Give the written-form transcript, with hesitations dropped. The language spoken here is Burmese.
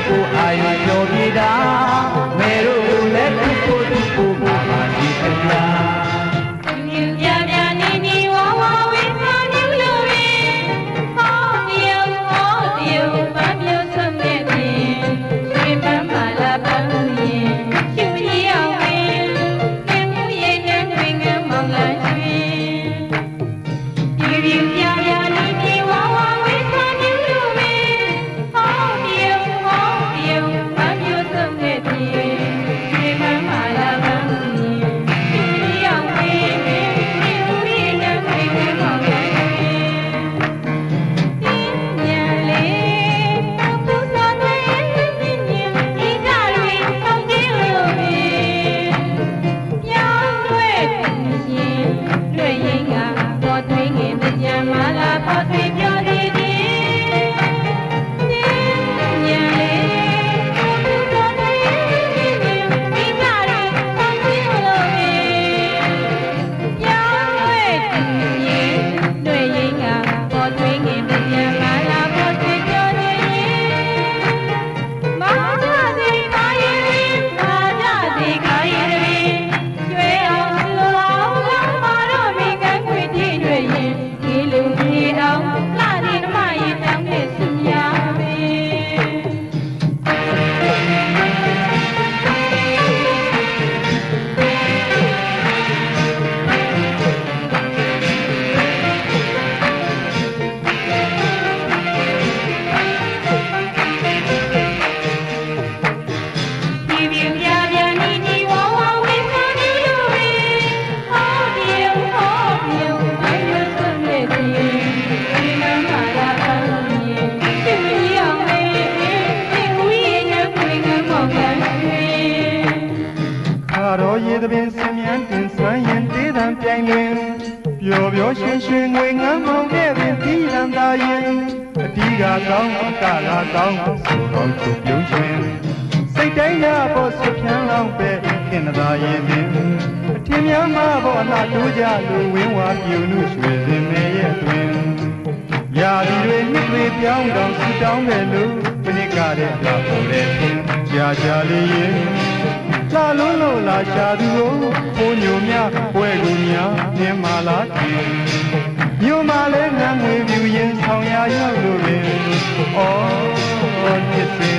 ကိုအာယုကျော်ပြေတာမေတို့လည်းသူ့ကိုသူ့ကိုမဟာဒီခရာမြူပြပြနေနေဝဝဝေးစာမြူလို့ရေဟောတယောက်မမျိုးစုံတဲ့ပြင်ရွှေပန်းပါလာပန်းဦးရင်ရှူရီအောင်ပင်ကဲမှုရဲ့နဲ့ငွေငန်းမောင်လာရွှေမြူပြပြနေနေဝဝဝေးစာမြူလို့ရေဟောတယောက်မမျိုးစုံတဲ့ပြင်ရွှေပန်းပါလာပန်းဦးရင်ရှူရီအောင်ပင်ကဲမှုရဲ့နဲ့ငွေငန်းမောင်လာရွှေညံလေးသူ့စာသွေးညင်ညင်ဒီကြတွေတောင်းကြည့်လို့ပဲပြောင်းလွဲ့ရင်လွဲ့ရင်ကပေါ်သွင်းငင်ကြံမလာပေါ်သွင်းပြောသေးတယ်ညံလေးသူ့စာသွေးညင်ညင်ဒီကြတွေတောင်းကြည့်လို့ပဲပြောင်းလွဲ့ရင်လွဲ့ရင်ကပေါ်သွင်းငင်ကြံမလာပေါ်သွင်းပြောသေးတယ်မာကြစီခိုင်းရင်မာကြစီခိုင်းရင်ရွှေအောင်လူအောင်လာမာတော့မိကန်းခွေကြည့်တွေ့ရင်ဒီလူကြီးအောင်လာနေဓမ္မရင်တောင်းတဲ့စုများပဲဒီပြပြပြနေနေဝဝဝေးစာမြူလို့ရေဟောဒီယုံမမျိုးစုံတဲ့ပြင်ဒီမမလာပန်းရင်ရှူရီအောင်လေဒီဦးရဲ့ညခွေငန်းမောင်ကရွှေခါတော်ရေသပင်စင်မြန်းတင်ဆွမ်းရင်တေးတံပြိုင်တွင်ပျော်ပျော်ရွှင်ရွှင်ငွေငမ်းမောင်ခဲ့ပင်ဒီလံသာရင်အတီးကကောင်းအကလာကောင်းဆိုတော်ချုပ်ပြုံးရှင်စိတ်တိုင်းရဖို့ဆွဖြန်းလောင်းပဲခင်သာရင်ပင်အထင်များမဘောအလားတိုးကြလူဝင်းဝါပြုံလူရွှေစင်မဲရဲ့တွင်ရာဒီတွေနှစ်တွေပြောင်းတောင်ဆူတောင်းတယ်လို့ခဏကတဲ့လာပေါ်တဲ့ဖြင့်ကြာကြာလေးရင်လာလုံးလို့လာရှာသူကိုဘိုးညိုများပွဲကူများမြင်မာလားခင်မြို့မှာလဲငန်းငွေပြူရင်ဆောင်ရရောက်လို့ပင်ဩဖြစ်စဉ်